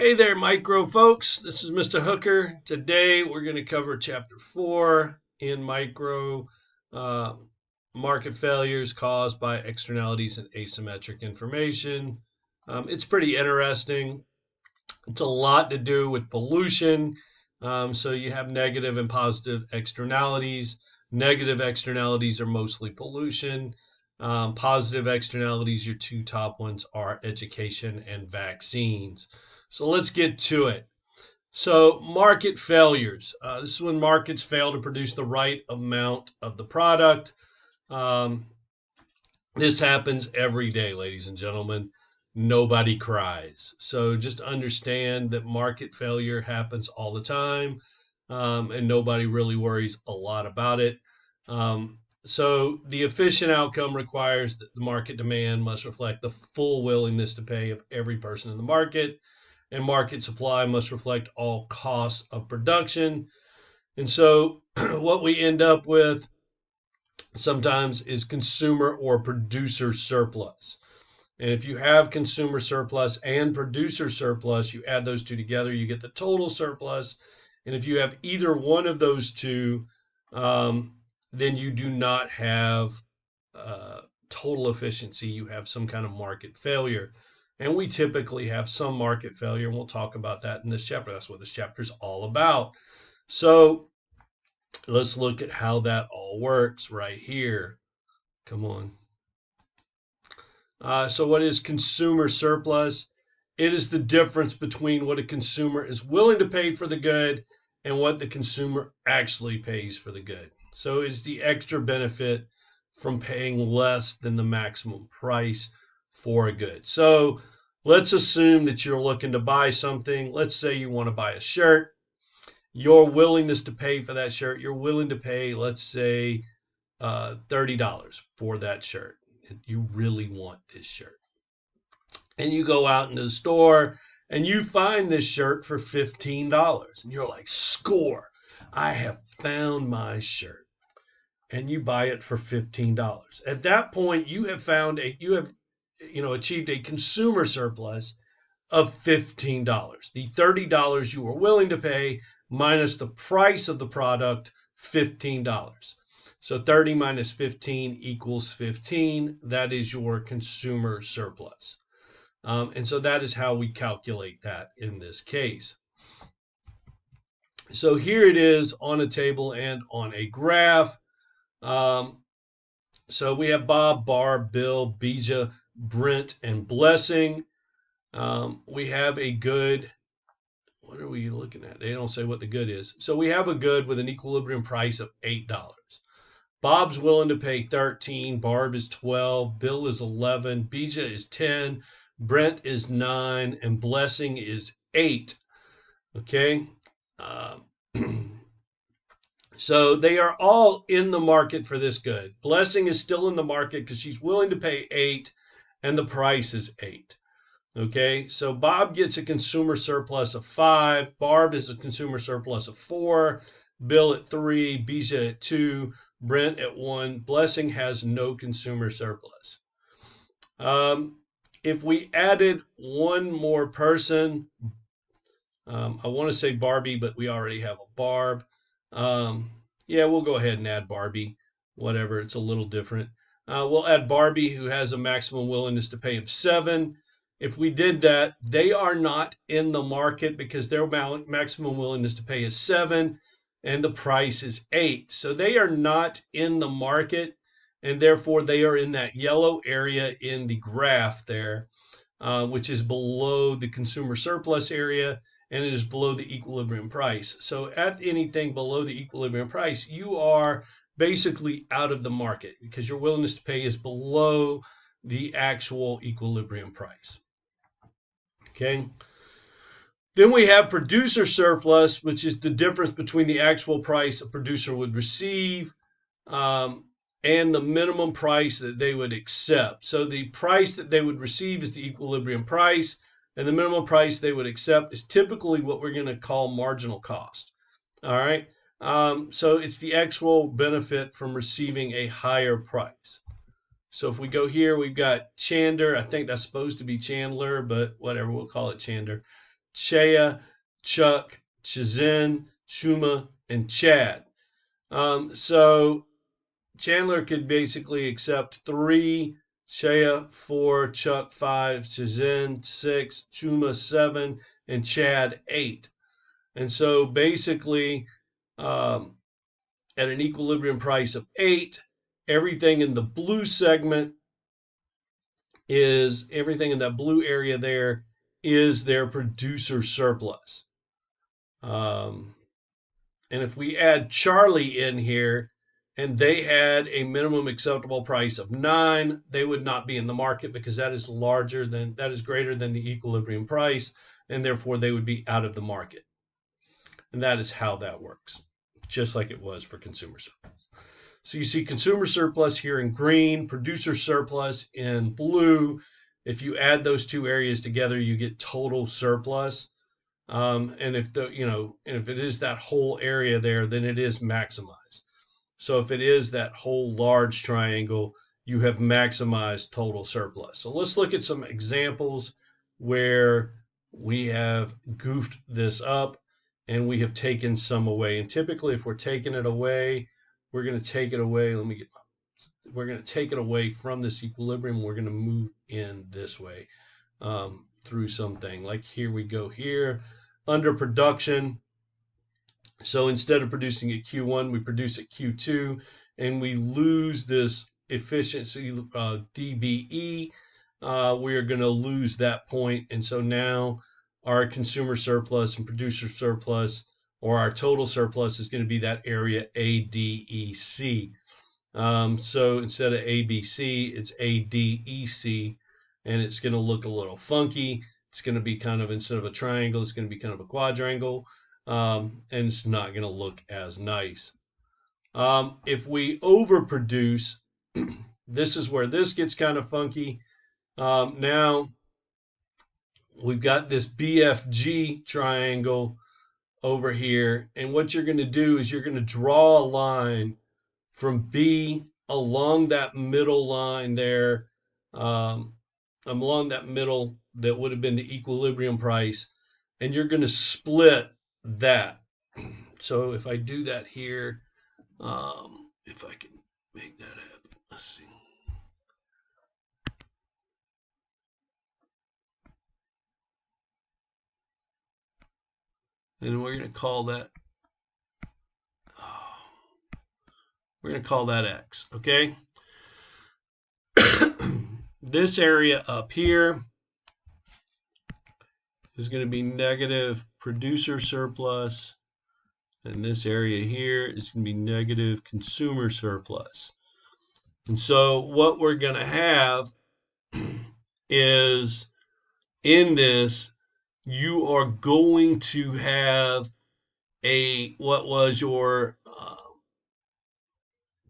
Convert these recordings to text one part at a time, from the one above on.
Hey there, micro folks. This is Mr. Hooker. Today we're going to cover Chapter 4 in micro uh, market failures caused by externalities and asymmetric information. It's pretty interesting. It's a lot to do with pollution. So you have negative and positive externalities. Negative externalities are mostly pollution. Positive externalities, your two top ones are education and vaccines. So let's get to it. So, market failures. This is when markets fail to produce the right amount of the product. Um, this happens every day, ladies and gentlemen. Nobody cries. So, just understand that market failure happens all the time, and nobody really worries a lot about it. So, the efficient outcome requires that the market demand must reflect the full willingness to pay of every person in the market, and market supply must reflect all costs of production. And so what we end up with sometimes is consumer or producer surplus. And if you have consumer surplus and producer surplus, you add those two together, you get the total surplus. And if you have either one of those two, then you do not have total efficiency. You have some kind of market failure. And we typically have some market failure, and we'll talk about that in this chapter. That's what this chapter is all about. So let's look at how that all works right here. Come on. So what is consumer surplus? It is the difference between what a consumer is willing to pay for the good and what the consumer actually pays for the good. So it's the extra benefit from paying less than the maximum price for a good. So let's assume that you're looking to buy something. Let's say you want to buy a shirt. Your willingness to pay for that shirt, you're willing to pay, let's say, $30 for that shirt. You really want this shirt. And you go out into the store and you find this shirt for $15. And you're like, score, I have found my shirt. And you buy it for $15. At that point, you have achieved a consumer surplus of $15. The $30 you were willing to pay minus the price of the product, $15. So 30 minus 15 equals 15. That is your consumer surplus. And so that is how we calculate that in this case. So here it is on a table and on a graph. So we have Bob, Barb, Bill, Bija, Brent, and Blessing. We have a good. What are we looking at? They don't say what the good is. So we have a good with an equilibrium price of $8. Bob's willing to pay 13, Barb is 12, Bill is 11, Bija is 10, Brent is 9, and Blessing is 8. Okay? So they are all in the market for this good. Blessing is still in the market because she's willing to pay 8, and the price is 8. Okay, so Bob gets a consumer surplus of 5, Barb is a consumer surplus of 4, Bill at 3, Bija at 2, Brent at 1. Blessing has no consumer surplus. If we added one more person, I want to say Barbie, but we already have a Barb. Yeah, we'll go ahead and add Barbie. Whatever, it's a little different. We'll add Barbie, who has a maximum willingness to pay of 7. If we did that, they are not in the market because their maximum willingness to pay is 7 and the price is 8. So they are not in the market, and therefore they are in that yellow area in the graph there, which is below the consumer surplus area, and it is below the equilibrium price. So at anything below the equilibrium price, you are basically out of the market because your willingness to pay is below the actual equilibrium price. Okay. Then we have producer surplus, which is the difference between the actual price a producer would receive and the minimum price that they would accept. So the price that they would receive is the equilibrium price, and the minimum price they would accept is typically what we're going to call marginal cost. All right. So it's the actual benefit from receiving a higher price. So if we go here, we've got Chander. I think that's supposed to be Chandler, but whatever, we'll call it Chander. Chaya, Chuck, Shazin, Shuma, and Chad. So Chandler could basically accept 3, Chaya 4, Chuck 5, Shazin 6, Shuma 7, and Chad 8. And so basically, um, at an equilibrium price of 8, everything in the blue segment is everything in that blue area there is their producer surplus. And if we add Charlie in here and they had a minimum acceptable price of 9, they would not be in the market because that is greater than the equilibrium price, and therefore they would be out of the market. And that is how that works, just like it was for consumer surplus. So you see consumer surplus here in green, producer surplus in blue. If you add those two areas together, you get total surplus. And if it is that whole area there, then it is maximized. So if it is that whole large triangle, you have maximized total surplus. So let's look at some examples where we have goofed this up and we have taken some away. And typically, if we're taking it away, we're going to take it away. We're going to take it away from this equilibrium. We're going to move in this way through something. Like here we go here, under production. So instead of producing at Q1, we produce at Q2, and we lose this efficiency DBE. We are going to lose that point. And so now our consumer surplus and producer surplus, or our total surplus, is going to be that area ADEC. So instead of ABC, it's ADEC, and it's going to look a little funky. It's going to be kind of, instead of a triangle, it's going to be kind of a quadrangle, and it's not going to look as nice. If we overproduce, this is where this gets kind of funky. Now we've got this BFG triangle over here, and what you're going to do is you're going to draw a line from B along that middle line there, along that middle that would have been the equilibrium price, and you're going to split that. So if I do that here, if I can make that happen, let's see. And we're going to call that, X, okay? This area up here is going to be negative producer surplus, and this area here is going to be negative consumer surplus. And so what we're going to have is, in this, you are going to have what was your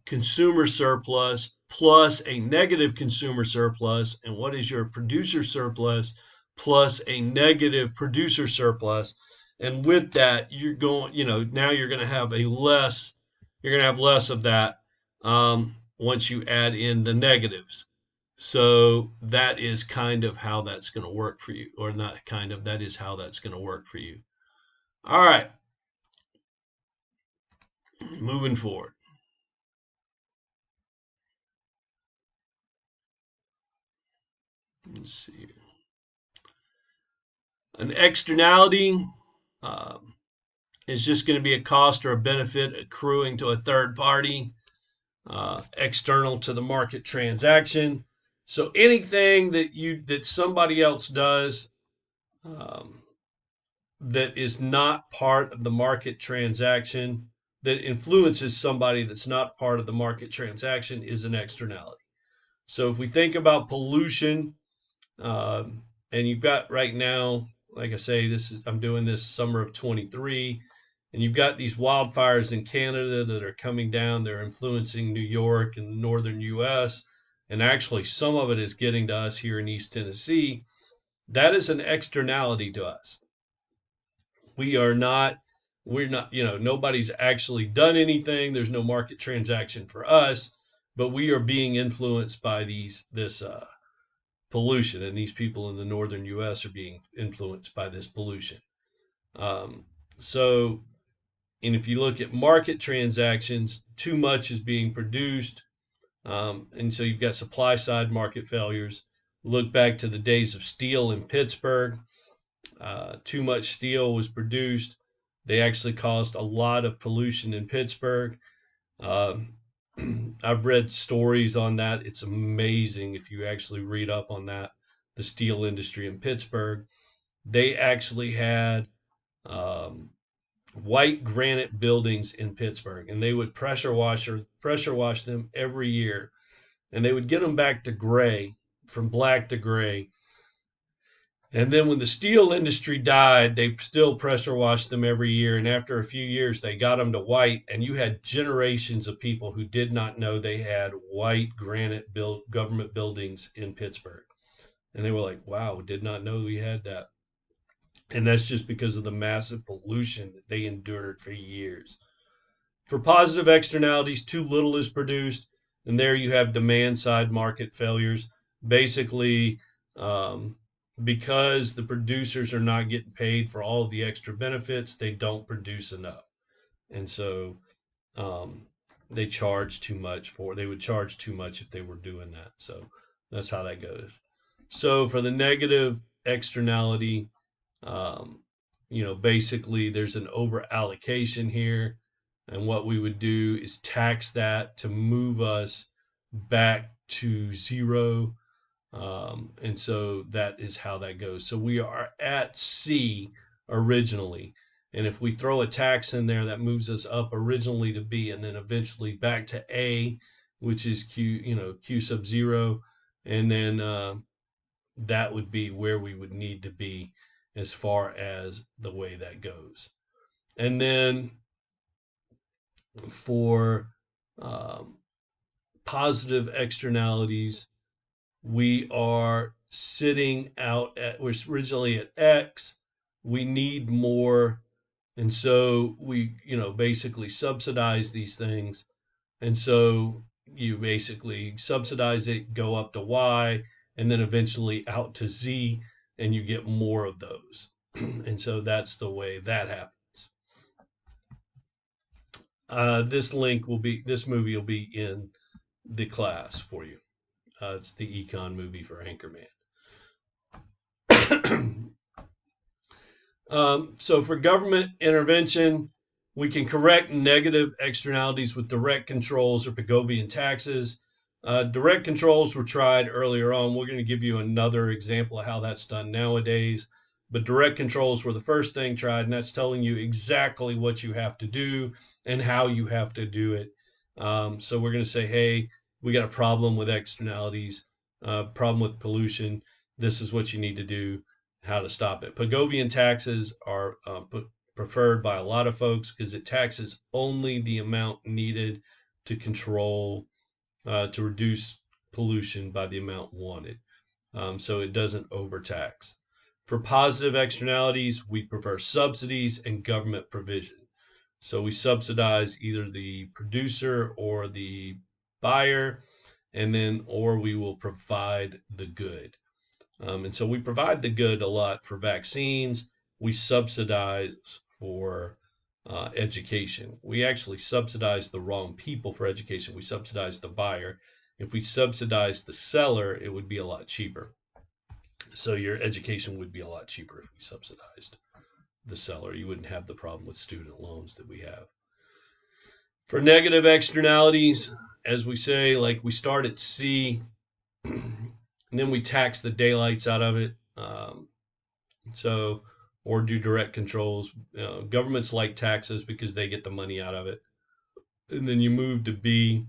consumer surplus plus a negative consumer surplus, and what is your producer surplus plus a negative producer surplus. And with that, you're going, now you're going to have less of that once you add in the negatives. So that is kind of how that's going to work for you, or not kind of, that is how that's going to work for you. All right, moving forward. Let's see here. An externality is just going to be a cost or a benefit accruing to a third party, external to the market transaction. So anything that somebody else does that is not part of the market transaction, that influences somebody that's not part of the market transaction, is an externality. So if we think about pollution, and you've got right now, like I say, I'm doing this summer of 23, and you've got these wildfires in Canada that are coming down. They're influencing New York and the northern U.S., and actually some of it is getting to us here in East Tennessee. That is an externality to us. We're not, nobody's actually done anything. There's no market transaction for us, but we are being influenced by this pollution, and these people in the northern U.S. are being influenced by this pollution. So, and if you look at market transactions, too much is being produced, and so you've got supply side market failures. Look back to the days of steel in Pittsburgh. Too much steel was produced. They actually caused a lot of pollution in Pittsburgh. Uh, I've read stories on that. It's amazing if you actually read up on that. The steel industry in Pittsburgh. They actually had white granite buildings in Pittsburgh, and they would pressure wash them every year, and they would get them back to gray, from black to gray. And then when the steel industry died, they still pressure washed them every year. And after a few years, they got them to white. And you had generations of people who did not know they had white granite built government buildings in Pittsburgh. And they were like, wow, did not know we had that. And that's just because of the massive pollution that they endured for years. For positive externalities, too little is produced. And there you have demand side market failures. Basically, because the producers are not getting paid for all of the extra benefits, they don't produce enough. And so they charge too much they would charge too much if they were doing that. So that's how that goes. So for the negative externality, basically there's an over allocation here. And what we would do is tax that to move us back to zero. And so that is how that goes. So we are at C originally. And if we throw a tax in there, that moves us up originally to B and then eventually back to A, which is Q sub 0. And then that would be where we would need to be as far as the way that goes. And then for positive externalities, we are sitting out we're originally at X. We need more. And so we, basically subsidize these things. And so you basically subsidize it, go up to Y, and then eventually out to Z, and you get more of those. And so that's the way that happens. This movie will be in the class for you. It's the econ movie for Anchorman. So for government intervention, we can correct negative externalities with direct controls or Pigovian taxes. Direct controls were tried earlier on. We're going to give you another example of how that's done nowadays. But direct controls were the first thing tried, and that's telling you exactly what you have to do and how you have to do it. So we're going to say, hey, we got a problem with externalities, problem with pollution. This is what you need to do, how to stop it. Pigovian taxes are preferred by a lot of folks because it taxes only the amount needed to control, to reduce pollution by the amount wanted. So it doesn't overtax. For positive externalities, we prefer subsidies and government provision. So we subsidize either the producer or the buyer, or we will provide the good. And so we provide the good a lot for vaccines. We subsidize for education. We actually subsidize the wrong people for education. We subsidize the buyer. If we subsidize the seller, it would be a lot cheaper. So your education would be a lot cheaper if we subsidized the seller. You wouldn't have the problem with student loans that we have. For negative externalities, as we say, like we start at C, and then we tax the daylights out of it. Or do direct controls. Governments like taxes because they get the money out of it. And then you move to B,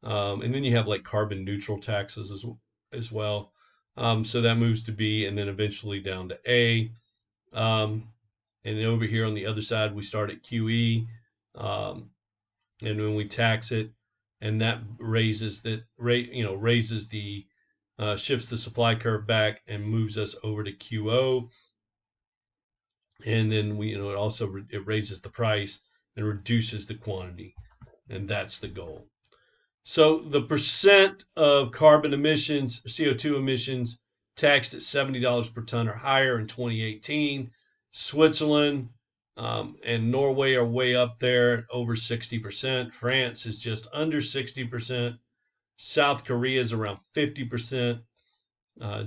and then you have like carbon neutral taxes as well. So that moves to B and then eventually down to A. And then over here on the other side, we start at QE. And when we tax it, and that raises the, shifts the supply curve back and moves us over to QO. And then it raises the price and reduces the quantity. And that's the goal. So the percent of carbon emissions, CO2 emissions, taxed at $70 per ton or higher in 2018. Switzerland and Norway are way up there, over 60%. France is just under 60%. South Korea is around 50%.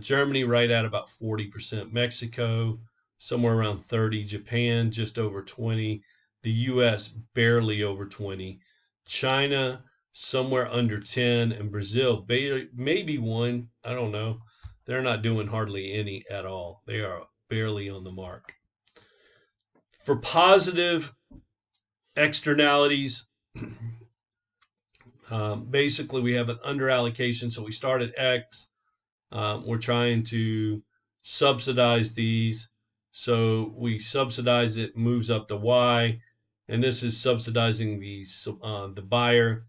Germany right at about 40%. Mexico somewhere around 30. Japan just over 20. The US barely over 20. China somewhere under 10. And Brazil maybe 1. I don't know. They're not doing hardly any at all. They are barely on the mark. For positive externalities, basically we have an underallocation. So we start at X. We're trying to subsidize these. So we subsidize it, moves up to Y. And this is subsidizing the buyer.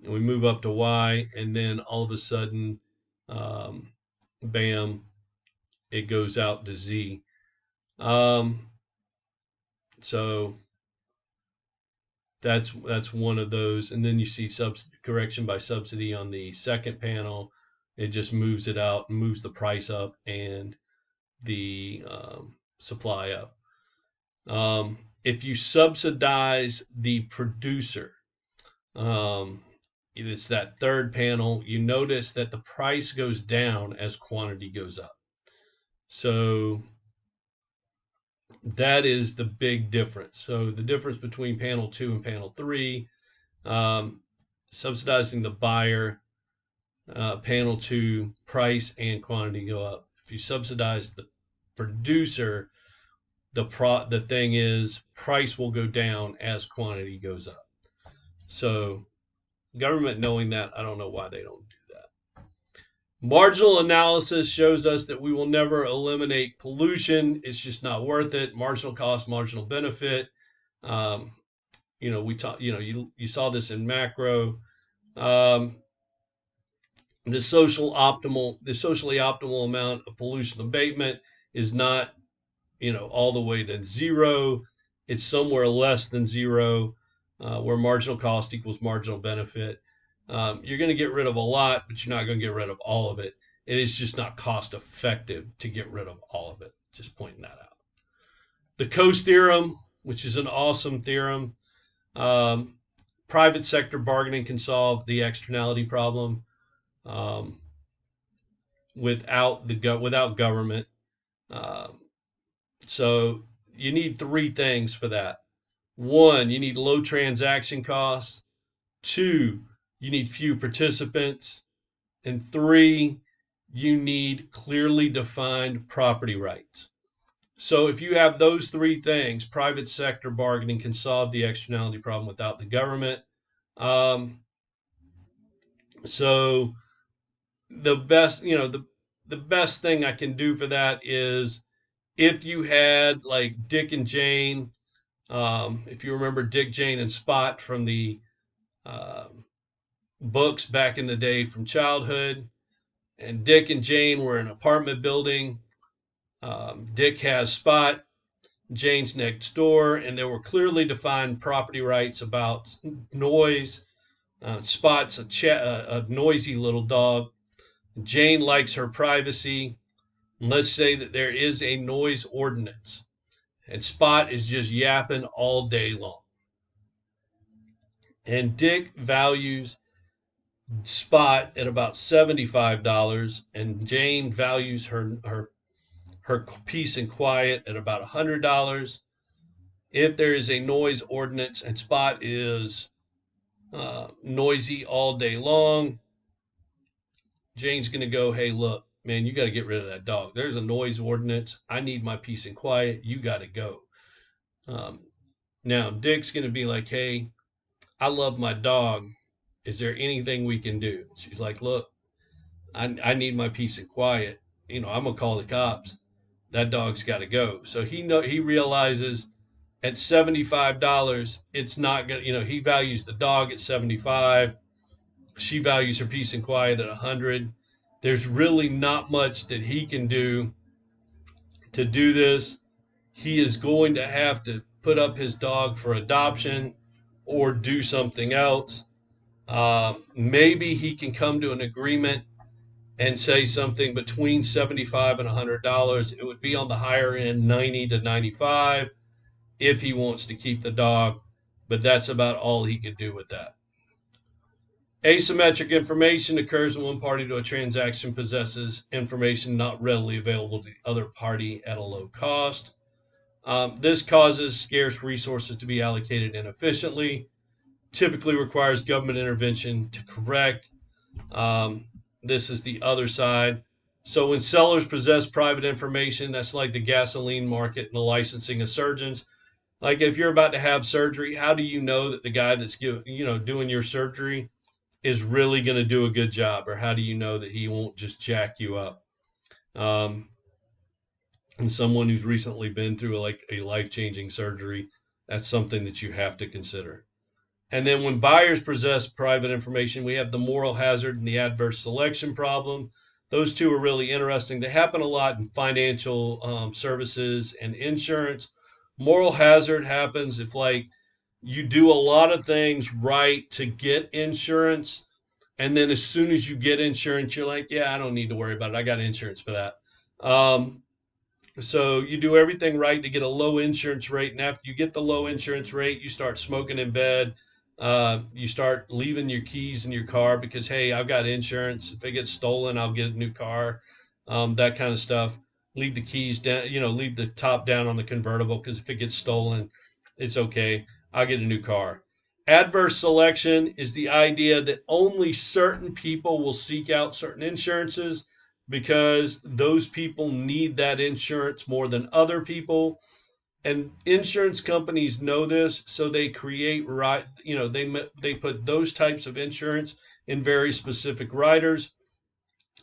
And we move up to Y. And then all of a sudden, bam, it goes out to Z. So that's one of those. And then you see correction by subsidy on the second panel. It just moves it out, moves the price up and the supply up. If you subsidize the producer, it's that third panel, you notice that the price goes down as quantity goes up. So that is the big difference. So the difference between panel 2 and panel 3, subsidizing the buyer, panel 2, price and quantity go up. If you subsidize the producer, the thing is price will go down as quantity goes up. So government knowing that, I don't know why they don't do that. Marginal analysis shows us that we will never eliminate pollution. It's just not worth it. Marginal cost, marginal benefit. We talk. You saw this in macro. The socially optimal amount of pollution abatement is not, all the way to zero. It's somewhere less than zero, where marginal cost equals marginal benefit. You're going to get rid of a lot, but you're not going to get rid of all of it. It is just not cost effective to get rid of all of it. Just pointing that out. The Coase theorem, which is an awesome theorem. Private sector bargaining can solve the externality problem without government. So you need 3 things for that. 1, you need low transaction costs. 2, you need few participants. And 3, you need clearly defined property rights. So if you have those 3 things, private sector bargaining can solve the externality problem without the government. So the best, the best thing I can do for that is if you had like Dick and Jane, if you remember Dick, Jane, and Spot from the books back in the day from childhood, and Dick and Jane were in an apartment building. Dick has Spot, Jane's next door, and there were clearly defined property rights about noise. Spot's a noisy little dog. Jane likes her privacy. And let's say that there is a noise ordinance, and Spot is just yapping all day long. And Dick values Spot at about $75, and Jane values her peace and quiet at about $100. If there is a noise ordinance and Spot is noisy all day long, Jane's going to go, hey, look, man, you got to get rid of that dog. There's a noise ordinance. I need my peace and quiet. You got to go. Now, Dick's going to be like, hey, I love my dog. Is there anything we can do? She's like, look, I need my peace and quiet. I'm going to call the cops. That dog's got to go. So he realizes at $75, it's not going to, he values the dog at $75. She values her peace and quiet at $100. There's really not much that he can do to do this. He is going to have to put up his dog for adoption or do something else. Maybe he can come to an agreement and say something between $75 and $100, it would be on the higher end, 90 to 95, if he wants to keep the dog, but that's about all he could do with that. Asymmetric information occurs when one party to a transaction possesses information not readily available to the other party at a low cost. This causes scarce resources to be allocated inefficiently, typically requires government intervention to correct. This is the other side. So when sellers possess private information, that's like the gasoline market and the licensing of surgeons. Like if you're about to have surgery, how do you know that the guy that's doing your surgery is really going to do a good job, or how do you know that he won't just jack you up? And someone who's recently been through like a life-changing surgery, that's something that you have to consider. And then when buyers possess private information, we have the moral hazard and the adverse selection problem. Those two are really interesting. They happen a lot in financial services and insurance. Moral hazard happens if like you do a lot of things right to get insurance, and then as soon as you get insurance, you're like, yeah, I don't need to worry about it. I got insurance for that. So you do everything right to get a low insurance rate, and after you get the low insurance rate, you start smoking in bed. You start leaving your keys in your car because, hey, I've got insurance. If it gets stolen, I'll get a new car. That kind of stuff. Leave the keys down. Leave the top down on the convertible because if it gets stolen, it's okay. I'll get a new car. Adverse selection is the idea that only certain people will seek out certain insurances because those people need that insurance more than other people, and insurance companies know this, so they create they put those types of insurance in very specific riders,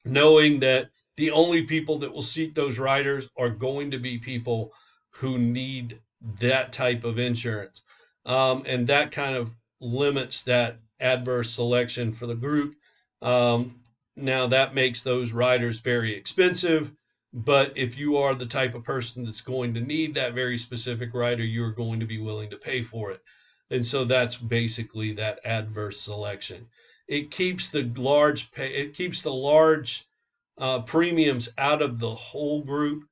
knowing that the only people that will seek those riders are going to be people who need that type of insurance, and that kind of limits that adverse selection for the group. Now that makes those riders very expensive, but if you are the type of person that's going to need that very specific rider, you're going to be willing to pay for it. And so that's basically that adverse selection. It keeps the large premiums out of the whole group,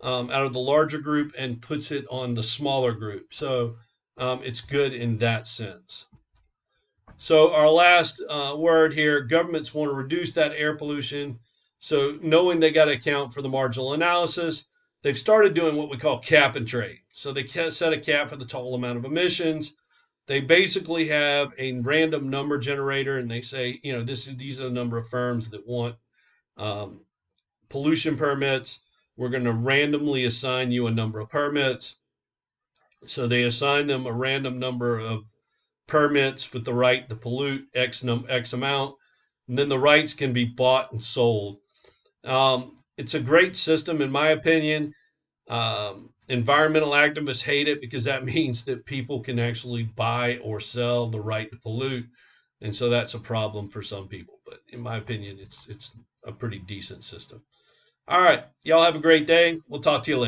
out of the larger group, and puts it on the smaller group. So it's good in that sense. So our last word here, governments want to reduce that air pollution. So knowing they got to account for the marginal analysis, they've started doing what we call cap and trade. So they set a cap for the total amount of emissions. They basically have a random number generator, and they say, these are the number of firms that want pollution permits. We're going to randomly assign you a number of permits. So they assign them a random number of permits with the right to pollute X amount, and then the rights can be bought and sold. It's a great system, in my opinion. Environmental activists hate it because that means that people can actually buy or sell the right to pollute, and so that's a problem for some people. But in my opinion, it's a pretty decent system. All right, y'all have a great day. We'll talk to you later.